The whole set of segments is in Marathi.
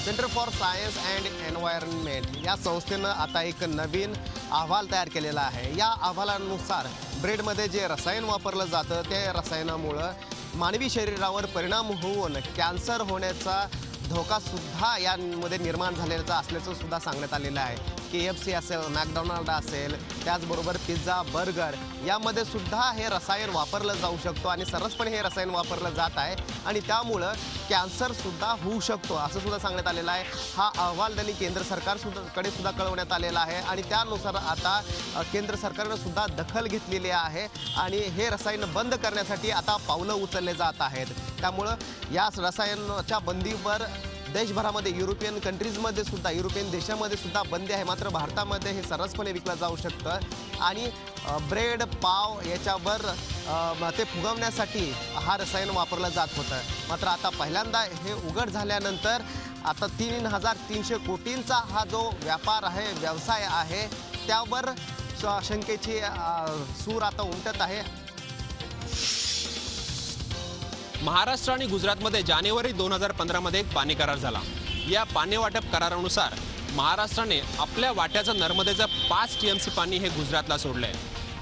Centre for science and environment या संस्थेनं आता एक नवीन अहवाल तयार केलेला आहे। या अहवालानुसार ब्रेडमध्ये जे रसायन वापरलं जातं ते रसायनामुळं मानवी शरीरावर परिणाम होऊन कॅन्सर होण्याचा धोकासुद्धा यामध्ये निर्माण झालेला असल्याचं सुद्धा सांगण्यात आलेलं आहे। KFC असेल, मॅकडॉनल्ड असेल, त्याचबरोबर पिझ्झा, बर्गर यामध्ये सुद्धा हे रसायन वापरलं जाऊ शकतो आणि सर्रासपणे हे रसायन वापरलं जात आहे आणि त्यामुळं कॅन्सरसुद्धा होऊ शकतो असं सुद्धा सांगण्यात आलेलं आहे। हा अहवाल त्यांनी केंद्र सरकारकडे सुद्धा कळवण्यात आलेला आहे आणि त्यानुसार आता केंद्र सरकारनं सुद्धा दखल घेतलेली आहे आणि हे रसायन बंद करण्यासाठी आता पावलं उचलले जात आहेत। त्यामुळं या रसायनाच्या बंदीवर देशभरामध्ये युरोपियन कंट्रीजमध्ये सुद्धा युरोपियन देशामध्ये सुद्धा बंदी आहे। मात्र भारतामध्ये हे सर्रासपणे विकलं जाऊ शकतं आणि ब्रेड पाव याच्यावर ते फुगवण्यासाठी हा रसायन वापरलं जात होतं। मात्र आता पहिल्यांदा हे उघड झाल्यानंतर आता 3,300 कोटींचा हा जो व्यापार आहे, व्यवसाय आहे, त्यावर शंकेची सूर आता उमटत आहे। महाराष्ट्र आणि गुजरातमध्ये जानेवारी 2015 मध्ये एक पाणी करार झाला। या पाणी वाटप करारानुसार महाराष्ट्राने आपल्या वाट्याचं नर्मदेचं 5 TMC पाणी हे गुजरातला सोडलंय।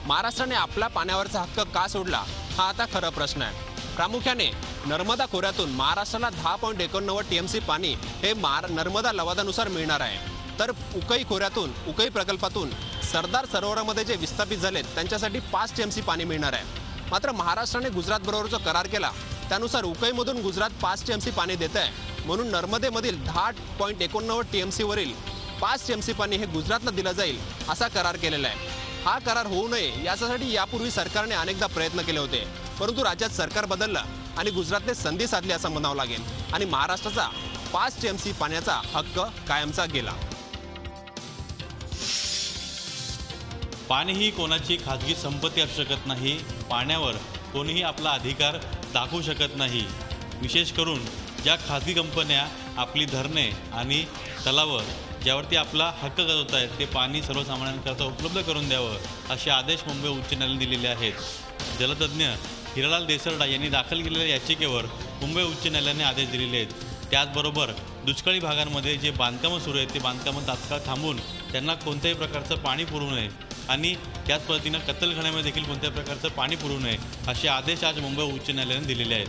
महाराष्ट्राने आपला पाण्यावरचा हक्क का सोडला हा आता खरा प्रश्न आहे। प्रामुख्याने नर्मदा खोऱ्यातून महाराष्ट्राला 10.89 TMC पाणी हे नर्मदा लवादानुसार मिळणार आहे। तर उकई खोऱ्यातून उकई प्रकल्पातून सरदार सरोवरामध्ये जे विस्थापित झालेत त्यांच्यासाठी 5 TMC पाणी मिळणार आहे। मात्र महाराष्ट्राने गुजरातबरोबर जो करार केला त्यानुसार उकईमधून गुजरात 5 TMC पाणी देत आहे, म्हणून नर्मदेमधील 10.89 TMC वरील 5 TMC पाणी हे गुजरातला दिलं जाईल असा करार केलेला आहे। हा करार होऊ नये यासाठी यापूर्वी सरकारने अनेकदा प्रयत्न केले होते, परंतु राज्यात सरकार बदललं आणि गुजरातने संधी साधली असं म्हणावं लागेल आणि महाराष्ट्राचा 5 TMC पाण्याचा हक्क कायमचा गेला। पाणी ही कोणाची खाजगी संपत्ती असू शकत नाही। पाण्यावर कोणीही आपला अधिकार दाखवू शकत नाही। विशेष करून ज्या खाजगी कंपन्या आपली धरणे आणि तलावं ज्यावरती आपला हक्क गाजवत आहेत ते पाणी सर्वसामान्यांकरता उपलब्ध करून द्यावं असे आदेश मुंबई उच्च न्यायालयाने दिलेले आहेत। जलतज्ञ हिरालाल देसरडा यांनी दाखल केलेल्या याचिकेवर मुंबई उच्च न्यायालयाने आदेश दिलेले आहेत। त्याचबरोबर दुष्काळी भागांमध्ये जे बांधकामं सुरू आहेत ते बांधकामं तात्काळ थांबून त्यांना कोणत्याही प्रकारचं पाणी पुरवू नये आणि त्याच पद्धतीनं कत्तलखान्यामध्ये देखील कोणत्याही प्रकारचं पाणी पुरवू नये असे आदेश आज मुंबई उच्च न्यायालयाने दिलेले आहेत।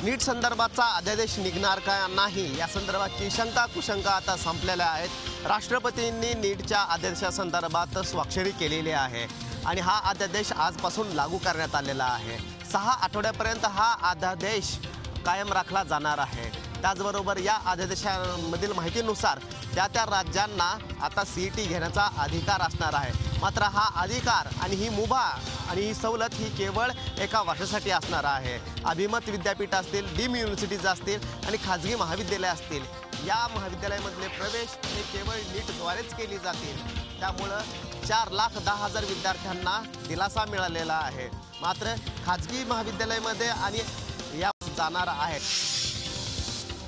नीट संदर्भाचा अध्यादेश निघणार का नाही या संदर्भाची शंका कुशंका आता संपलेल्या आहेत। राष्ट्रपतींनी नीटच्या अध्यादेशासंदर्भात स्वाक्षरी केलेली आहे आणि हा अध्यादेश आजपासून लागू करण्यात आलेला आहे। 6 आठवड्यापर्यंत हा अध्यादेश कायम राखला जाणार आहे। त्याचबरोबर या अध्यादेशामधील माहितीनुसार त्या राज्यांना आता CET घेण्याचा अधिकार असणार आहे। मात्र हा अधिकार आणि ही मुभा आणि ही सवलत ही केवळ एका वर्षासाठी असणार आहे। अभिमत विद्यापीठ असतील, डीम युनिव्हर्सिटीज असतील आणि खाजगी महाविद्यालय असतील, या महाविद्यालयामधले प्रवेश हे केवळ नीटद्वारेच केली जातील। त्यामुळं 4,10,000 विद्यार्थ्यांना दिलासा मिळालेला आहे। मात्र खाजगी महाविद्यालयामध्ये आणि या जाणार आहेत।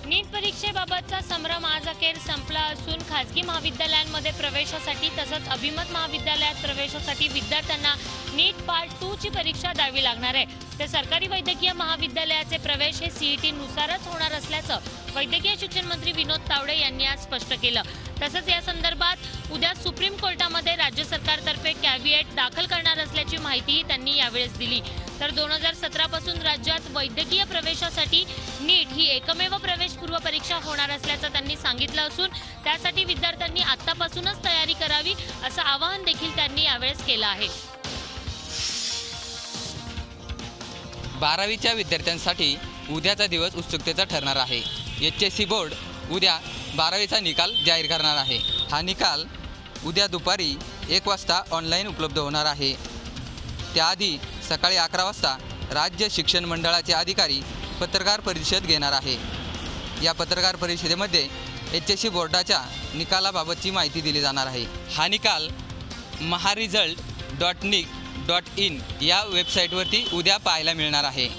नीट परीक्षेबाबतचा संभ्रम आज अखेर संपला असून खाजगी महाविद्यालयांमध्ये प्रवेशासाठी तसंच अभिमत महाविद्यालयात प्रवेशासाठी विद्यार्थ्यांना नीट पार्ट 2 ची परीक्षा द्यावी लागणार आहे। तर सरकारी वैद्यकीय महाविद्यालयाचे प्रवेश हे CET नुसारच होणार असल्याचं वैद्यकीय शिक्षण मंत्री विनोद तावडे यांनी आज स्पष्ट केलं। तसंच या संदर्भात उद्या सुप्रीम कोर्टामध्ये राज्य सरकारतर्फे कॅव्हिएट दाखल करणार असल्याची माहितीही त्यांनी यावेळेस दिली। तर 2017 पासून राज्यात वैद्यकीय प्रवेशासाठी नीट ही एकमेव प्रवेशपूर्व परीक्षा होणार असल्याचं त्यांनी सांगितलं असून त्यासाठी विद्यार्थ्यांनी आतापासूनच तयारी करावी असं आवाहन देखील त्यांनी यावेळेस केलं आहे। 12वीच्या विद्यार्थ्यांसाठी उद्याचा दिवस उत्सुकतेचा ठरणार आहे। HSC बोर्ड उद्या 12वीचा निकाल जाहीर करणार आहे। हा निकाल उद्या दुपारी 1 वाजता ऑनलाईन उपलब्ध होणार आहे। त्याआधी सकाळी 11 वाजता राज्य शिक्षण मंडळाचे अधिकारी पत्रकार परिषद घेणार आहे। या पत्रकार परिषदेमध्ये HSC बोर्डाच्या निकालाबाबतची माहिती दिली जाणार आहे। हा निकाल maharesult.nic.in या वेबसाईटवरती उद्या पाहायला मिळणार आहे।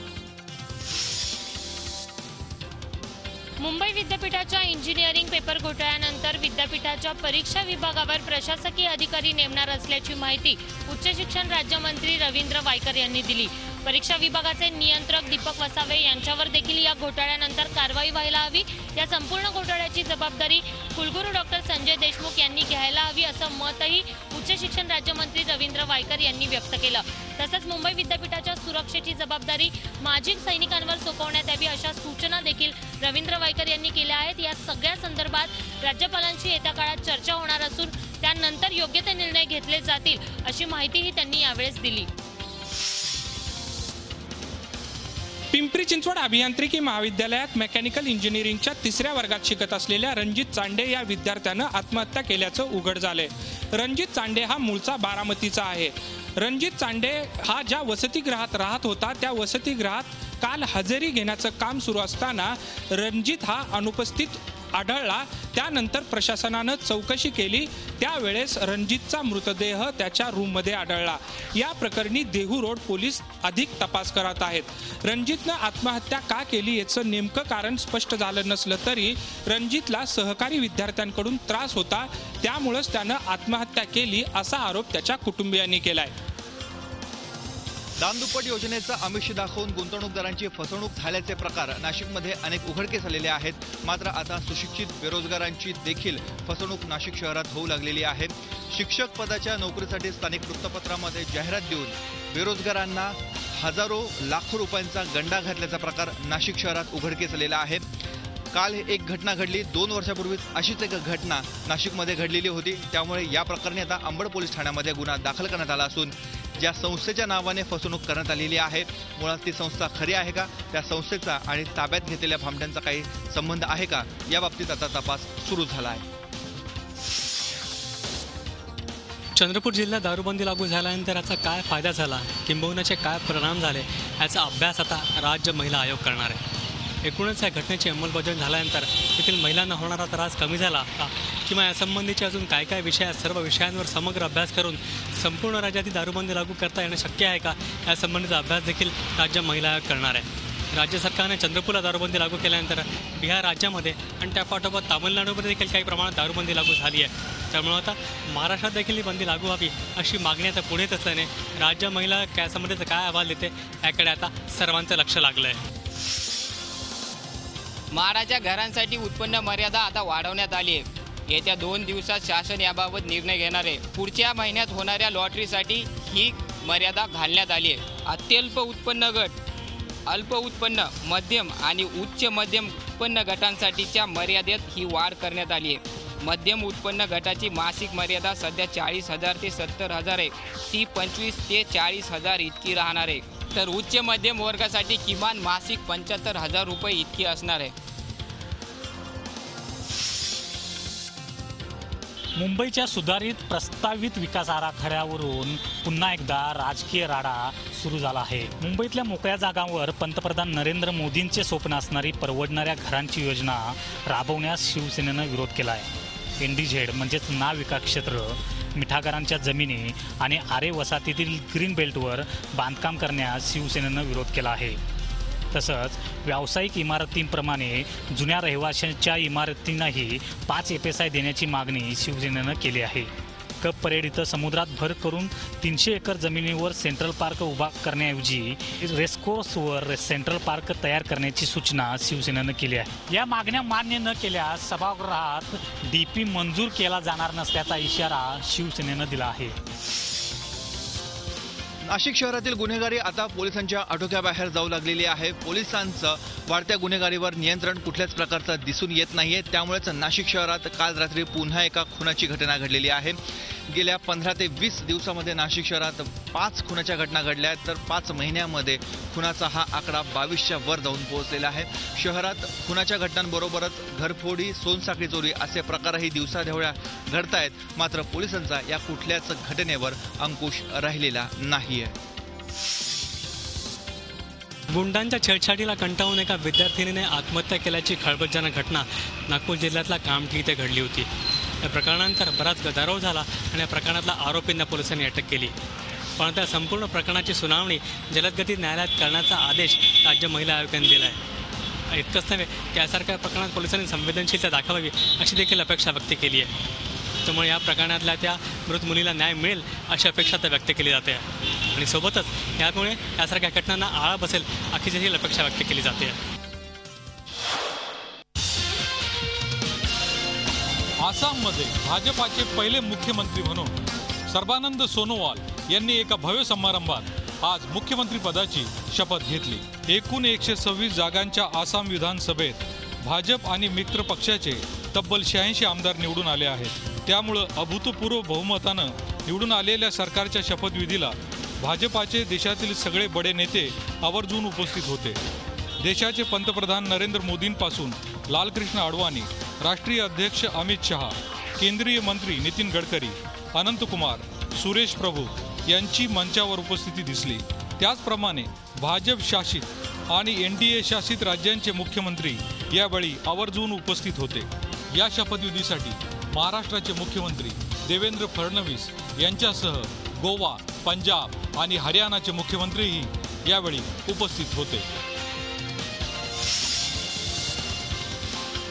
मुंबई विद्यापीठाच्या इंजिनिअरिंग पेपर घोटाळ्यानंतर विद्यापीठाच्या परीक्षा विभागावर प्रशासकीय अधिकारी नेमणार असल्याची माहिती उच्च शिक्षण राज्यमंत्री रवींद्र वायकर यांनी दिली। परीक्षा विभागाचे नियंत्रक दीपक वसावे यांच्यावर देखील या घोटाळ्यानंतर कारवाई व्हायला हवी। या संपूर्ण घोटाळ्याची जबाबदारी कुलगुरू डॉक्टर संजय देशमुख यांनी घ्यायला हवी असं मतही उच्च शिक्षण राज्यमंत्री रवींद्र वायकर यांनी व्यक्त केलं। तसंच मुंबई विद्यापीठाच्या सुरक्षेची जबाबदारी माजी सैनिकांवर सोपवण्यात यावी अशा सूचना देखील रवींद्र वायकर यांनी केल्या आहेत। या सगळ्या संदर्भात राज्यपालांशी येत्या काळात चर्चा होणार असून त्यानंतर योग्य ते निर्णय घेतले जातील अशी माहितीही त्यांनी यावेळेस दिली। पिंपरी चिंचवड अभियांत्रिकी महाविद्यालयात मेकॅनिकल इंजिनिअरिंगच्या 3ऱ्या वर्गात शिकत असलेल्या रणजित चांडे या विद्यार्थ्यानं आत्महत्या केल्याचं उघड झालंय। रणजित चांडे हा मूळचा बारामतीचा आहे। रणजित चांडे हा ज्या वसतिगृहात राहत होता त्या वसतिगृहात काल हजेरी घेण्याचं काम सुरू असताना रणजित हा अनुपस्थित आढळला। त्यानंतर प्रशासनानं चौकशी केली, त्यावेळेस रणजितचा मृतदेह त्याच्या रूममध्ये आढळला। या प्रकरणी देहू रोड पोलीस अधिक तपास करत आहेत। रणजितनं आत्महत्या का केली याचं नेमकं कारण स्पष्ट झालं नसलं तरी रणजितला सहकारी विद्यार्थ्यांकडून त्रास होता, त्यामुळेच त्यानं आत्महत्या केली असा आरोप त्याच्या कुटुंबियांनी केलाय। दानदुप्पट योजनेचा आमिष दाखवून गुंतवणूकदारांची फसवणूक झाल्याचे प्रकार नाशिकमध्ये अनेक उघडकीस आलेले आहेत। मात्र आता सुशिक्षित बेरोजगारांची देखील फसवणूक नाशिक शहरात होऊ लागलेली आहे। शिक्षक पदाच्या नोकरीसाठी स्थानिक वृत्तपत्रामध्ये जाहिरात देऊन बेरोजगारांना हजारो लाखो रुपयांचा गंडा घातल्याचा प्रकार नाशिक शहरात उघडकीस आलेला आहे। काल एक घटना घडली, 2 वर्षापूर्वीच अशीच एक घटना नाशिकमध्ये घडलेली होती। त्यामुळे या प्रकरणी आता अंबड पोलीस ठाण्यामध्ये गुन्हा दाखल करण्यात आला असून ज्या संस्थेच्या नावाने फसवणूक करण्यात आलेली आहे, मुळात ती संस्था खरी आहे का, त्या संस्थेचा आणि ताब्यात घेतलेल्या भामट्यांचा काही संबंध आहे का, याबाबतीत आता तपास सुरू झाला आहे। चंद्रपूर जिल्ह्यात दारूबंदी लागू झाल्यानंतर याचा काय फायदा झाला, किंबहुनाचे काय परिणाम झाले, याचा अभ्यास आता राज्य महिला आयोग करणार आहे। एकूणच या घटनेची अंमलबजावणी झाल्यानंतर येथील महिलांना होणारा त्रास कमी झाला का, किंवा यासंबंधीचे अजून काय काय विषय आहेत, सर्व विषयांवर समग्र अभ्यास करून संपूर्ण राज्यात दारूबंदी लागू करता येणं शक्य आहे का, यासंबंधीचा अभ्यास देखील राज्य महिला आयोग करणार आहे। राज्य सरकारने चंद्रपूरला दारूबंदी लागू केल्यानंतर बिहार राज्यामध्ये आणि त्यापाठोपाठ तामिळनाडूमध्ये देखील काही प्रमाणात दारूबंदी लागू झाली आहे। त्यामुळे आता महाराष्ट्रात देखील ही बंदी लागू व्हावी अशी मागणी आता पुढे येत असल्याने राज्य महिला यासंबंधीचा काय अहवाल देते याकडे आता सर्वांचं लक्ष लागलं आहे। म्हाडाच्या घरांसाठी उत्पन्न मर्यादा आता वाढवण्यात आली आहे। येत्या 2 दिवसात शासन याबाबत निर्णय घेणार आहे। पुढच्या महिन्यात होणाऱ्या लॉटरीसाठी ही मर्यादा घालण्यात आली आहे। अत्यल्प उत्पन्न गट, अल्प उत्पन्न, मध्यम आणि उच्च मध्यम उत्पन्न गटांसाठीच्या मर्यादेत ही वाढ करण्यात आली आहे। मध्यम उत्पन्न गटाची मासिक मर्यादा सध्या 40,000 ते 70,000 आहे, ती 25 ते 40,000 इतकी राहणार आहे। तर उच्च मध्यम वर्गासाठी किमान मासिक 75,000 रुपये इतकी असणार आहे। मुंबईच्या सुधारित प्रस्तावित विकास आराखड्यावरून पुन्हा एकदा राजकीय राडा सुरू झाला आहे। मुंबईतल्या मोकळ्या जागांवर पंतप्रधान नरेंद्र मोदींचे स्वप्न असणारी परवडणाऱ्या घरांची योजना राबवण्यास शिवसेनेनं विरोध केला आहे। NDZ म्हणजेच ना विकास क्षेत्र, मिठागरांच्या जमिनी आणि आरे वसाहतीतील ग्रीन बेल्टवर बांधकाम करण्यास शिवसेनेनं विरोध केला आहे। तसंच व्यावसायिक इमारतींप्रमाणे जुन्या रहिवाशांच्या इमारतींनाही 5 FSI देण्याची मागणी शिवसेनेनं केली आहे। कप परेड इथं समुद्रात भर करून 300 एकर जमिनीवर सेंट्रल पार्क उभा करण्याऐवजी रेसकोर्सवर सेंट्रल पार्क तयार करण्याची सूचना शिवसेनेनं केली आहे। या मागण्या मान्य न केल्यास सभागृहात DP मंजूर केला जाणार नसल्याचा इशारा शिवसेनेनं दिला आहे। नाशिक शहरातील गुन्हेगारी आता पोलिसांच्या आटोक्याबाहेर जाऊ लागलेली आहे। पोलिसांचं वाढत्या गुन्हेगारीवर नियंत्रण कुठल्याच प्रकारचं दिसून येत नाहीये। त्यामुळेच नाशिक शहरात काल रात्री पुन्हा एका खुनाची घटना घडलेली आहे। गेल्या 15 ते 20 दिवसामध्ये नाशिक शहरात 5 खुनाच्या घटना घडल्या आहेत, तर 5 महिन्यामध्ये खुनाचा हा आकडा 22च्या वर जाऊन पोहोचलेला आहे। शहरात खुनाच्या घटनांबरोबरच घरफोडी, सोनसाखळी चोरी असे प्रकारही दिवसाढवळ्या घडत आहेत। मात्र पोलिसांचा या कुठल्याच घटनेवर अंकुश राहिलेला नाहीये। गुंडांच्या छेडछाडीला कंटाळून एका विद्यार्थिनीने आत्महत्या केल्याची खळबळजनक घटना नागपूर जिल्ह्यातल्या कामठी इथे घडली होती। या प्रकरणानंतर बराच गदारोळ झाला आणि या प्रकरणातला आरोपींना पोलिसांनी अटक केली। पण त्या संपूर्ण प्रकरणाची सुनावणी जलदगती न्यायालयात करण्याचा आदेश राज्य महिला आयोगाने दिला आहे। इतकंच नव्हे, यासारख्या प्रकरणात पोलिसांनी संवेदनशीलता दाखवावी अशी देखील अपेक्षा व्यक्त केली आहे। त्यामुळे या प्रकरणातल्या त्या मृत मुलीला न्याय मिळेल अशी अपेक्षा तर व्यक्त केली जाते आणि सोबतच यामुळे यासारख्या घटनांना आळा बसेल अशी देखील अपेक्षा व्यक्त केली जाते. आसाममध्ये भाजपाचे पहिले मुख्यमंत्री म्हणून सर्बानंद सोनोवाल यांनी एका भव्य समारंभात आज मुख्यमंत्री पदाची शपथ घेतली. एकूण 126 जागांच्या आसाम विधानसभेत भाजप आणि मित्र पक्षाचे तब्बल 86 आमदार निवडून आले आहेत. त्यामुळं अभूतपूर्व बहुमतानं निवडून आलेल्या सरकारच्या शपथविधीला भाजपाचे देशातील सगळे बडे नेते आवर्जून उपस्थित होते. देशाचे पंतप्रधान नरेंद्र मोदींपासून लालकृष्ण अडवाणी, राष्ट्रीय अध्यक्ष अमित शहा, केंद्रीय मंत्री नितीन गडकरी, अनंतकुमार, सुरेश प्रभू यांची मंचावर उपस्थिती दिसली. त्याचप्रमाणे भाजप शासित आणि NDA शासित राज्यांचे मुख्यमंत्री यावेळी आवर्जून उपस्थित होते. या शपथविधीसाठी महाराष्ट्राचे मुख्यमंत्री देवेंद्र फडणवीस यांच्यासह गोवा, पंजाब आणि हरियाणाचे मुख्यमंत्रीही यावेळी उपस्थित होते.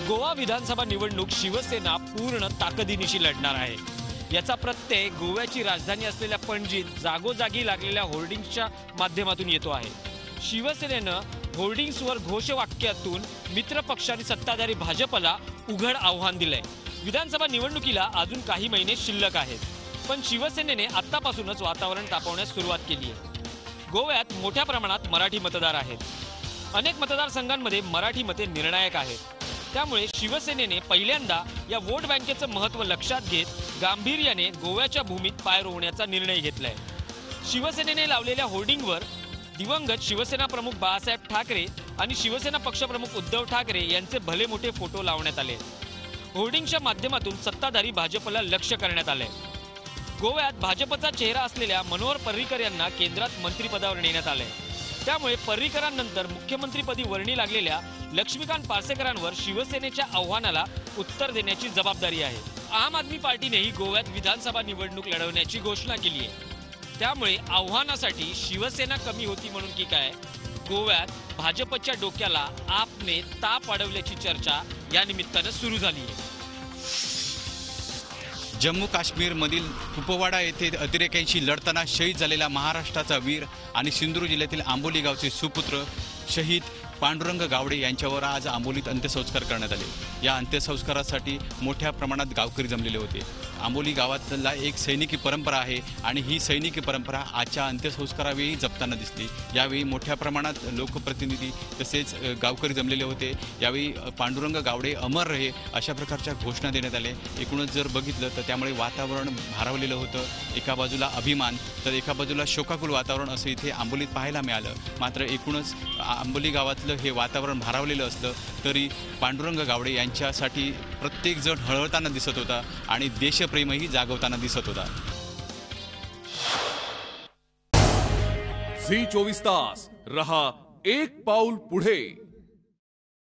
गोवा विधानसभा निवडणूक शिवसेना पूर्ण ताकदीनिशी लढणार आहे. याचा प्रत्यय गोव्याची राजधानी असलेल्या पणजीत जागोजागी लागलेल्या होर्डिंग्सच्या माध्यमातून येतो आहे. शिवसेनेनं होर्डिंग्सवर घोषवाक्यातून मित्र पक्ष आणि सत्ताधारी भाजपला उघड आव्हान दिलंय. विधानसभा निवडणुकीला अजून काही महिने शिल्लक आहेत, पण शिवसेनेने आत्तापासूनच वातावरण तापवण्यास सुरुवात केली आहे. गोव्यात मोठ्या प्रमाणात मराठी मतदार आहेत. अनेक मतदारसंघांमध्ये मराठी मते निर्णायक आहेत. त्यामुळे शिवसेनेने पहिल्यांदा या वोट बँकेचं महत्त्व लक्षात घेत गांभीर्याने गोव्याच्या भूमीत पाय रोवण्याचा निर्णय घेतलाय. शिवसेनेने लावलेल्या होर्डिंगवर दिवंगत शिवसेना प्रमुख बाळासाहेब ठाकरे आणि शिवसेना पक्षप्रमुख उद्धव ठाकरे यांचे भले मोठे फोटो लावण्यात आले. होर्डिंगच्या माध्यमातून सत्ताधारी भाजपला लक्ष्य करण्यात आले. गोव्यात भाजपचा चेहरा असलेल्या मनोहर पर्रीकर यांना केंद्रात मंत्रिपदावर नेण्यात आले. त्यामुळे पर्रीकरांनंतर मुख्यमंत्रीपदी वर्णी लागलेल्या लक्ष्मीकांत पार्सेकरांवर शिवसेनेच्या आव्हानाला उत्तर देण्याची जबाबदारी आहे. आम आदमी पार्टीनेही गोव्यात विधानसभा निवडणूक लढवण्याची घोषणा केली आहे. त्यामुळे आव्हानासाठी शिवसेना कमी होती म्हणून की काय, गोव्यात भाजपच्या डोक्याला आपने ताप वाढवल्याची चर्चा या निमित्तानं सुरू झाली आहे. जम्मू काश्मीरमधील कुपवाडा येथे अतिरेक्यांशी लढताना शहीद झालेला महाराष्ट्राचा वीर आणि सिंधुदुर्ग जिल्ह्यातील आंबोली गावचे सुपुत्र शहीद पांडुरंग गावडे यांच्यावर आज आंबोलीत अंत्यसंस्कार करण्यात आले. या अंत्यसंस्कारासाठी मोठ्या प्रमाणात गावकरी जमलेले होते. आंबोली गावातला एक सैनिकी परंपरा आहे आणि ही सैनिकी परंपरा आजच्या अंत्यसंस्कारावेळी जपताना दिसली. यावेळी मोठ्या प्रमाणात लोकप्रतिनिधी तसेच गावकरी जमलेले होते. यावेळी पांडुरंग गावडे अमर रहे अशा प्रकारच्या घोषणा देण्यात आल्या. एकूणच जर बघितलं तर त्यामुळे वातावरण भारावलेलं होतं. एका बाजूला अभिमान तर एका बाजूला शोकाकुल वातावरण असं इथे आंबोलीत पाहायला मिळालं. मात्र एकूणच आंबोली गावातलं हे वातावरण भारावलेलं असलं तरी पांडुरंग गावडे यांच्यासाठी प्रत्येकजण हळहळताना दिसत होता आणि देशप्रेमही जागवताना दिसत होता. झी 24 तास रहा एक पाऊल पुढे.